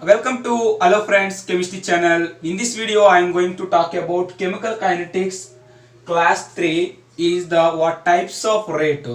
welcome to Hello Friends Chemistry channel. In this video I am going to talk about chemical kinetics class 3 is the what types of rate.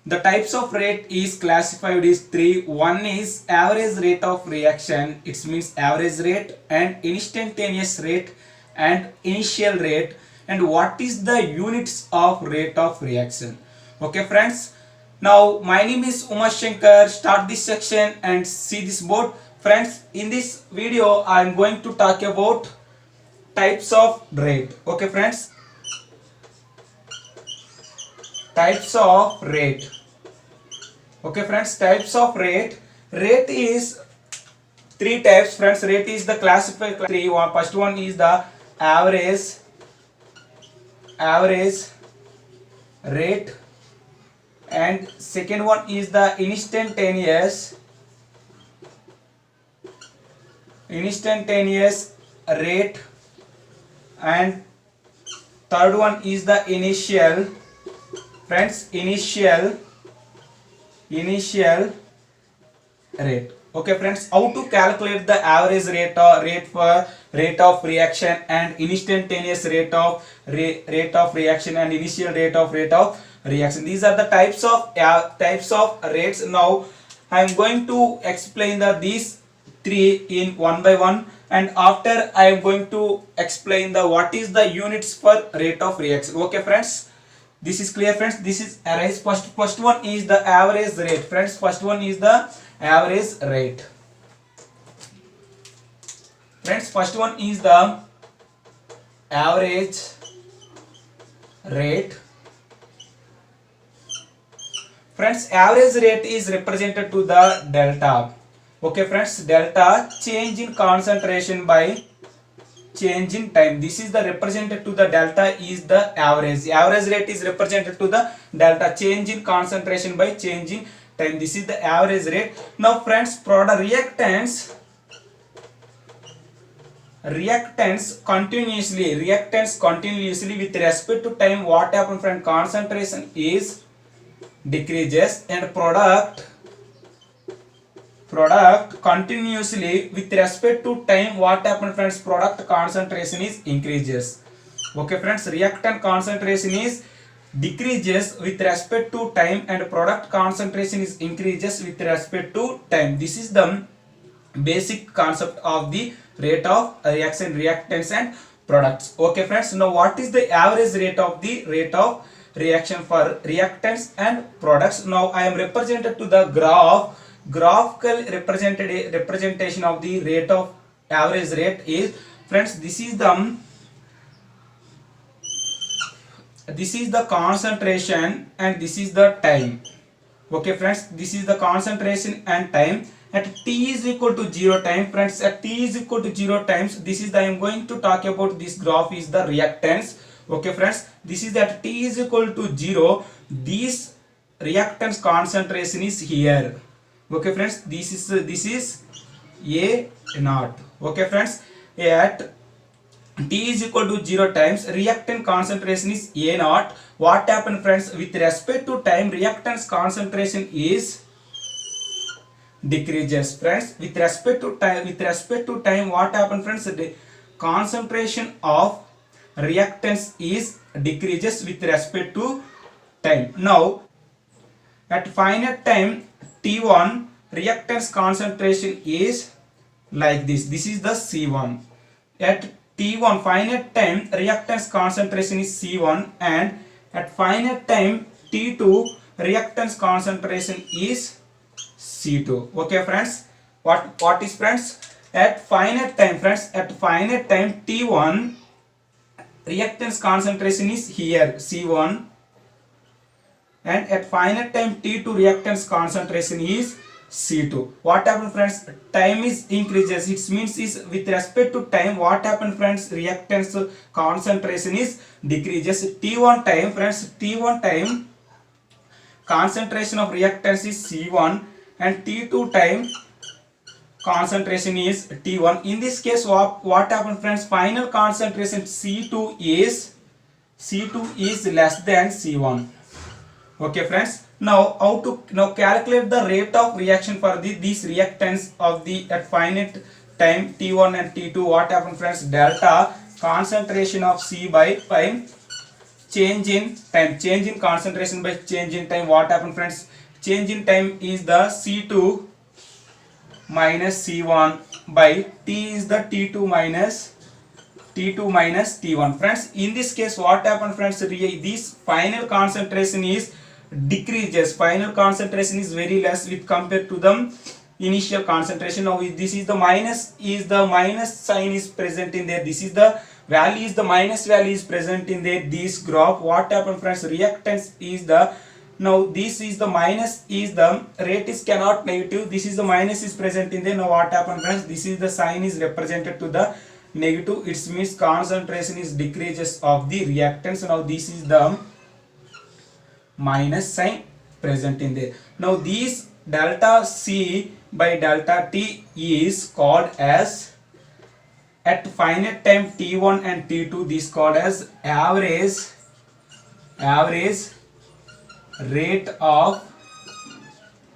The types of rate is classified is 3. One is average rate of reaction, it means average rate, and instantaneous rate and initial rate, and what is the units of rate of reaction. Okay friends, now my name is Umesh Shankar. Start this section and see this board. Friends, in this video I am going to talk about types of rate. Okay friends, types of rate. Okay friends, types of rate. Rate is three types friends. Rate is the classified three. First one is the average rate, and second one is the instantaneous rate, and third one is the initial rate. Okay friends, how to calculate the average rate or rate of reaction and instantaneous rate of reaction and initial rate of reaction. These are the types of rates. Now I am going to explain these three in one by one, and after I am going to explain the what is the units for rate of reaction. Okay friends, this is clear friends. This is average. First one is the average rate friends. First one is the average rate friends. First one is the average rate friends. Average rate is represented to the delta. Okay friends, delta change in concentration by change in time. This is the represented to the delta is the average. Average rate is represented to the delta change in concentration by change in time. This is the average rate. Now friends, product reactants continuously with respect to time, what happens friend? Concentration is decreases, and product continuously with respect to time, what happens friends? Product concentration is increases. Okay friends, reactant concentration is decreases with respect to time, and product concentration is increases with respect to time. This is the basic concept of the rate of reaction, reactants and products. Okay friends, now what is the average rate of reaction for reactants and products? Now I am represented to the graphical representation of the rate of average rate is friends, this is the concentration and this is the time. Okay friends, this is the concentration and time at t is equal to 0 time friends. At t is equal to 0 times, this is the I am going to talk about this graph is the reactants. Okay friends, this is that t is equal to 0, this reactants concentration is here. Okay friends, this is A naught. Okay friends, at t is equal to 0 times, reactant concentration is A naught. What happened friends? With respect to time, reactants concentration is decreases friends. With respect to time, what happened friends? The concentration of reactants is decreases with respect to time. Now at finite time T1, reactants concentration is like this. This is the C1. At T1 finite time, reactants concentration is C1, and at finite time T2, reactants concentration is C2. Okay friends, what is friends? At finite time friends, at finite time T1, reactants concentration is here C1, and at finite time T2, reactants concentration is C2. What happened friends? Time is increases. It means is with respect to time, what happened friends? Reactants concentration is decreases. T1 time friends, T1 time concentration of reactants is C1, and T2 time concentration is T1. In this case, what happened friends? Final concentration C2 is less than C1. Okay friends, Now how to now calculate the rate of reaction for these reactants of the at finite time T1 and T2. What happens friends? Delta concentration of C by change in time. Change in concentration by change in time. What happens friends? Change in time is the C2 minus C1 by T is the T2 minus T1. Friends, in this case what happens friends? This final concentration is decreases. Final concentration is very less with compared to the initial concentration. Now this is the minus sign is present in there. This is the value is the minus value is present in there. This graph. What happens friends? Reactance is the now this is the minus is the rate is cannot negative. This is the minus is present in there. Now what happens friends? This is the sign is represented to the negative. It means concentration is decreases of the reactants. Now this is the minus sign present in there. Now this delta C by delta T is called as at finite time T1 and T2. This called as average rate of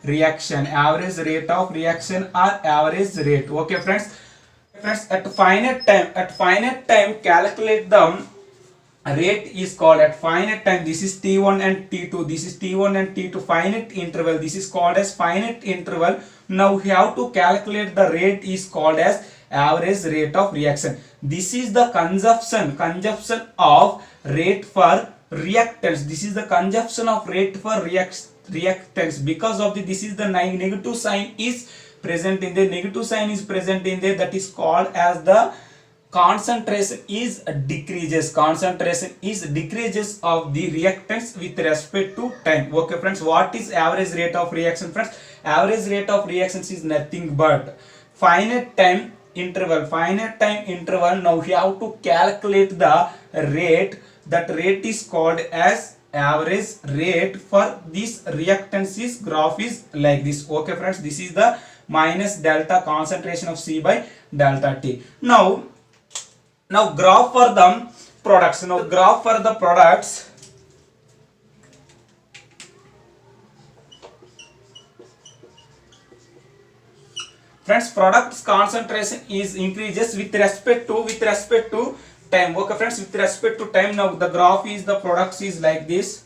reaction, average rate of reaction or average rate. Okay friends, at finite time calculate the rate is called at finite time. This is T1 and T2. This is T1 and T2 finite interval. This is called as finite interval. Now we have to calculate the rate is called as average rate of reaction. This is the consumption of rate for reactants. This is the consumption of rate for reactants. Because of this is the negative sign is present in there. Negative sign is present in there. That is called as the concentration is decreases. Concentration is decreases of the reactants with respect to time. Okay friends, what is average rate of reaction friends? Average rate of reactions is nothing but finite time interval. Finite time interval. Now we have to calculate the rate. That rate is called as average rate for this reactance is graph is like this. Okay friends, this is the minus delta concentration of C by delta T. Now graph for the products. Now graph for the products. Friends, products concentration is increases with respect to time. Okay friends, with respect to time. Now the graph is the products is like this.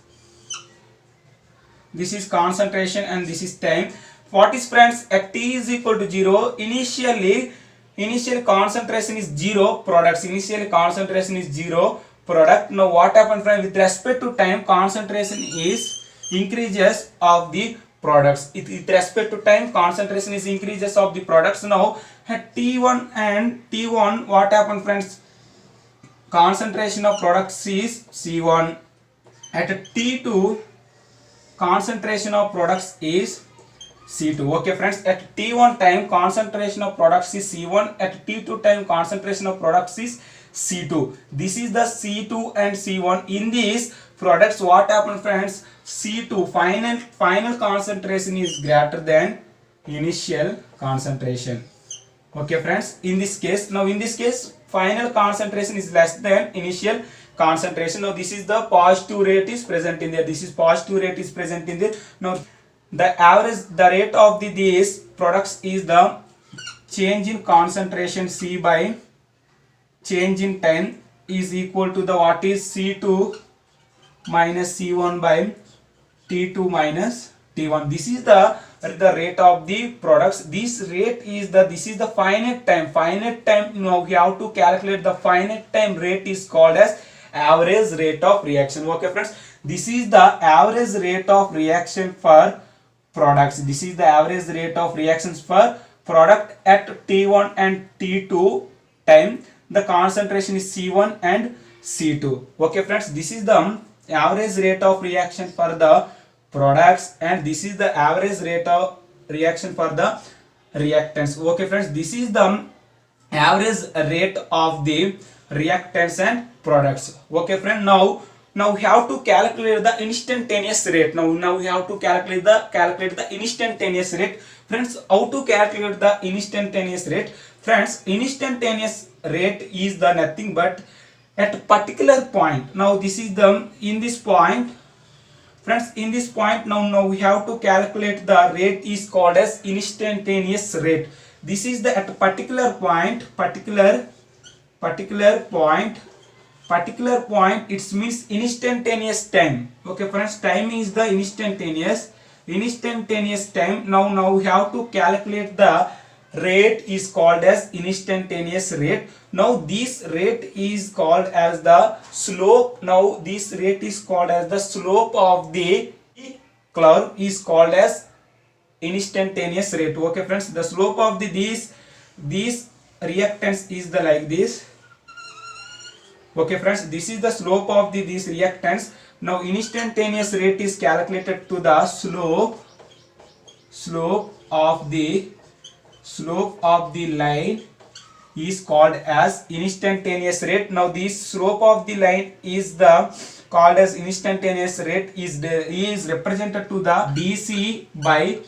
This is concentration and this is time. What is friends? At T is equal to 0, initial concentration is 0 products. Initial concentration is 0 product. Now what happens friends? With respect to time, concentration is increases of the products. With respect to time, concentration is increases of the products. Now at T1 and T1, what happens friends? Concentration of products is C1. At T2, concentration of products is C2. Okay friends, at T1 time concentration of products is C1. At T2 time concentration of products is C2. This is the C2 and C1. In these products what happens friends? C2 final concentration is greater than initial concentration. Okay friends, in this case final concentration is less than initial concentration. Now this is the positive rate is present in there. This is positive rate is present in there. Now the rate of these products is the change in concentration C by change in time is equal to the what is C2 minus C1 by T2 minus T1. This is the rate of the products. This rate is this is the finite time. Now we have to calculate the finite time rate is called as average rate of reaction. Okay friends, this is the average rate of reaction for products. This is the average rate of reactions for product at T1 and T2 time. The concentration is C1 and C2. Okay friends, this is the average rate of reaction for the products and this is the average rate of reaction for the reactants. Okay friends, this is the average rate of the reactants and products. Okay friend, now we have to calculate the instantaneous rate. Now we have to calculate the instantaneous rate. Friends, how to calculate the instantaneous rate? Friends, instantaneous rate is the nothing but at particular point. Now this is the in this point Friends, in this point now we have to calculate the rate is called as instantaneous rate. This is the at a particular point it means instantaneous time. Okay friends, time is the instantaneous time. Now we have to calculate the rate is called as instantaneous rate. Now this rate is called as the slope. Now this rate is called as the slope of the curve is called as instantaneous rate. Okay friends, the slope of these reactance is the like this. Okay friends, this is the slope of this reactance. Now instantaneous rate is calculated to the slope of the line is called as instantaneous rate. Now this slope of the line is the called as instantaneous rate is represented to the dc by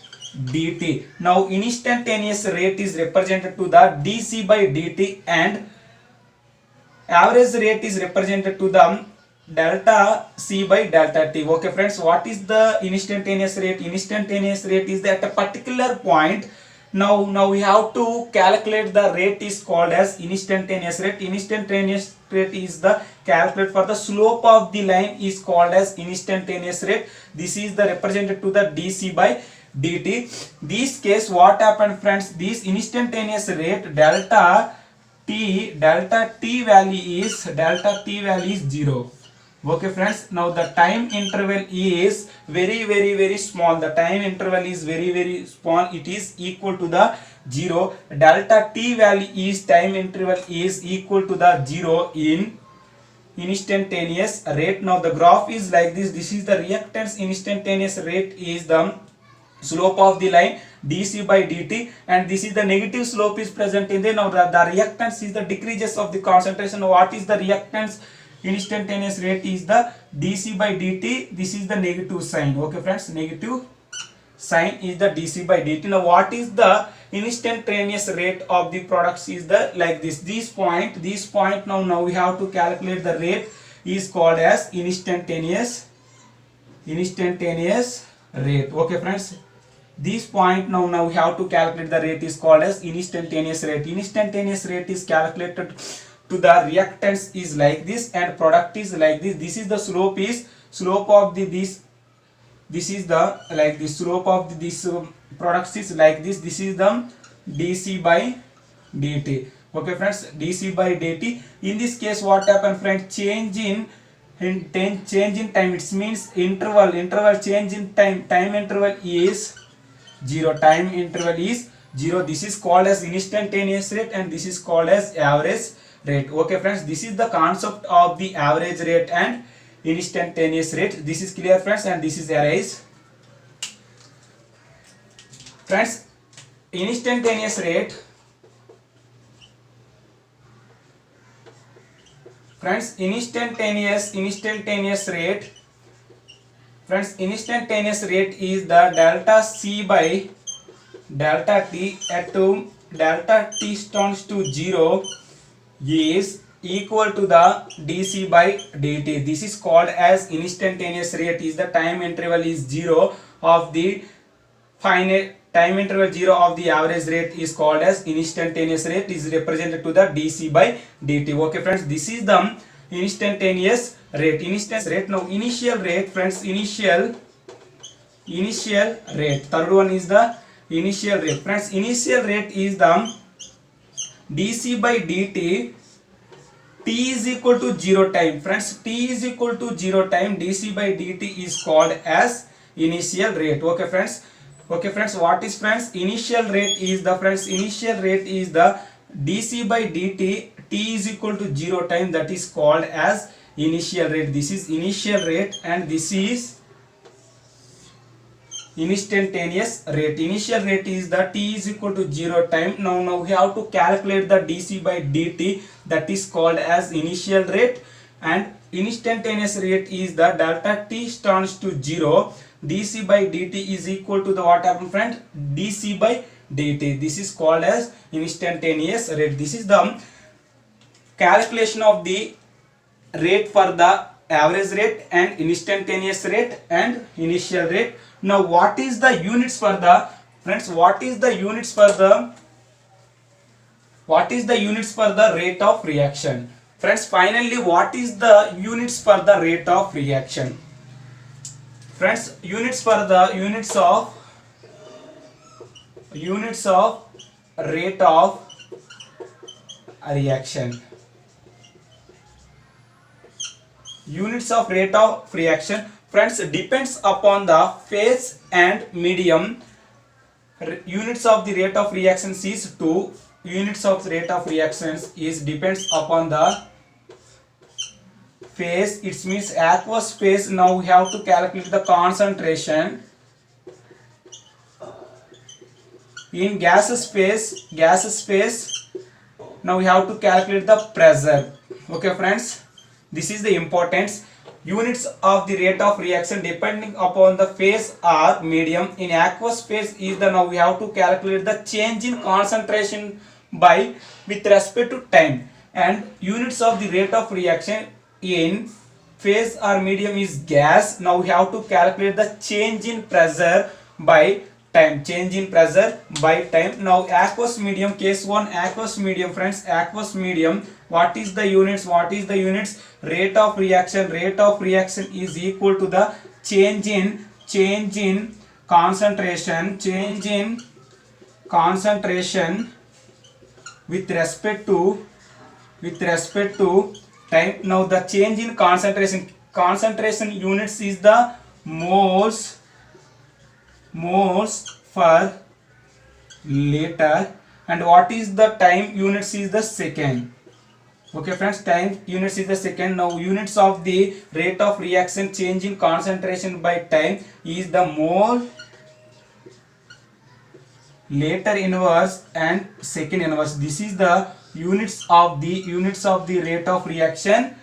dt. Now instantaneous rate is represented to the dc by dt and average rate is represented to the delta c by delta t. Okay friends, what is the instantaneous rate? Instantaneous rate is that at a particular point. Now we have to calculate the rate is called as instantaneous rate. Instantaneous rate is the calculate for the slope of the line is called as instantaneous rate. This is the represented to the dc by dt. This case what happened friends, this instantaneous rate delta t value is 0. Okay friends, now the time interval is very small. The time interval is very small. It is equal to the 0. Delta t value is time interval is equal to the 0 in instantaneous rate. Now the graph is like this. This is the reactance instantaneous rate is the slope of the line dc by dt, and this is the negative slope is present in there. Now the reactance is the decreases of the concentration. What is the reactance? Instantaneous rate is the dc by dt. This is the negative sign. Okay friends, negative sign is the dc by dt. Now what is the instantaneous rate of the products is the like this. This point now we have to calculate the rate is called as instantaneous rate. Okay friends, this point now we have to calculate the rate is called as instantaneous rate. Instantaneous rate is calculated to the reactance is like this and product is like this. This is the slope of this is the like the slope of this products is like this. This is the dc by dt. Okay friends, dc by dt. In this case what happened friends, change in time, it means interval change in time interval is 0. Time interval is 0. This is called as instantaneous rate and this is called as average rate. Okay friends, this is the concept of the average rate and instantaneous rate. This is clear friends, and this is arise. Friends, instantaneous rate is the delta c by delta t at delta t tends to 0 is equal to the dc by dt. This is called as instantaneous rate. Is the time interval is 0 of the finite time interval 0 of the average rate is called as instantaneous rate, is represented to the dc by dt. Okay friends, this is the instantaneous rate. Now initial rate friends, initial rate. Third one is the initial rate. Friends, initial rate is the dc by dt t is equal to 0 time. Friends, t is equal to 0 time, dc by dt is called as initial rate. Okay friends, what is friends initial rate is the dc by dt t is equal to 0 time, that is called as initial rate. This is initial rate and this is instantaneous rate. Initial rate is the t is equal to 0 time. Now we have to calculate the dc by dt, that is called as initial rate, and instantaneous rate is the delta t tends to 0. dc by dt is equal to the what happened friend, dc by dt. This is called as instantaneous rate. This is the calculation of the rate for the average rate and instantaneous rate and initial rate. Now what is the units for the friends? What is the units for the rate of reaction? Friends, finally, what is the units for the rate of reaction? Friends, units of rate of reaction. Units of rate of reaction, friends, depends upon the phase and medium. Units of the rate of reactions is 2. Units of rate of reactions is depends upon the phase. It means aqueous phase. Now we have to calculate the concentration. In gaseous phase, now we have to calculate the pressure. Okay friends, this is the importance. Units of the rate of reaction depending upon the phase or medium. In aqueous phase is the, now we have to calculate the change in concentration by with respect to time. And units of the rate of reaction in phase or medium is gas. Now we have to calculate the change in pressure by time. Change in pressure by time. Now aqueous medium, case 1, aqueous medium, friends, aqueous medium, what is the units? Rate of reaction is equal to the change in concentration with respect to time. Now the change in concentration units is the moles per liter, and what is the time units is the second. Okay friends, time units is the second. Now units of the rate of reaction change in concentration by time is the mole, later inverse and second inverse. This is the units of the rate of reaction.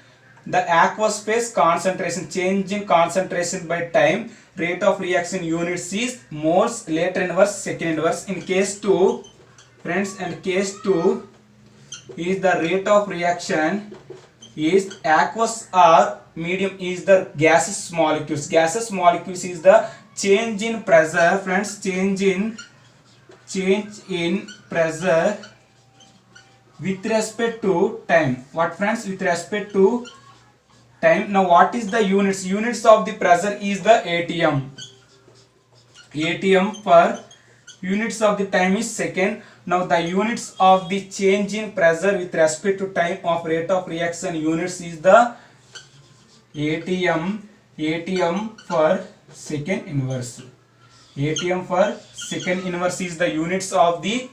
The aqueous phase concentration, change in concentration by time, rate of reaction units is moles, later inverse, second inverse. In case 2, friends, and case 2 is the rate of reaction is aqueous or medium is the gaseous molecules. Gaseous molecules is the change in pressure, friends, change in pressure with respect to time. What friends? With respect to time. Now what is the units? Units of the pressure is the atm. Per units of the time is second. Now the units of the change in pressure with respect to time of rate of reaction units is the atm per second inverse. atm per second inverse is the units of the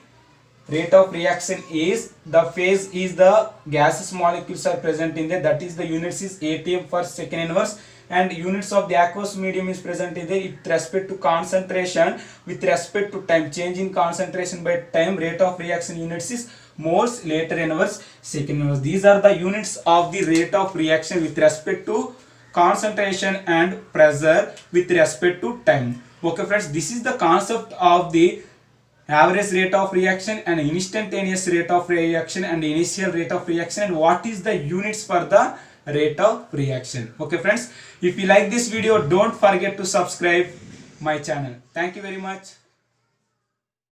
rate of reaction. Is the phase is the gaseous molecules are present in there, that is the units is atm per second inverse, and units of the aqueous medium is present in there with respect to concentration with respect to time, change in concentration by time, rate of reaction units is moles, later inverse, second inverse. These are the units of the rate of reaction with respect to concentration and pressure with respect to time. Okay friends, this is the concept of the average rate of reaction and instantaneous rate of reaction and initial rate of reaction, and what is the units for the rate of reaction. Okay friends, if you like this video, don't forget to subscribe my channel. Thank you very much.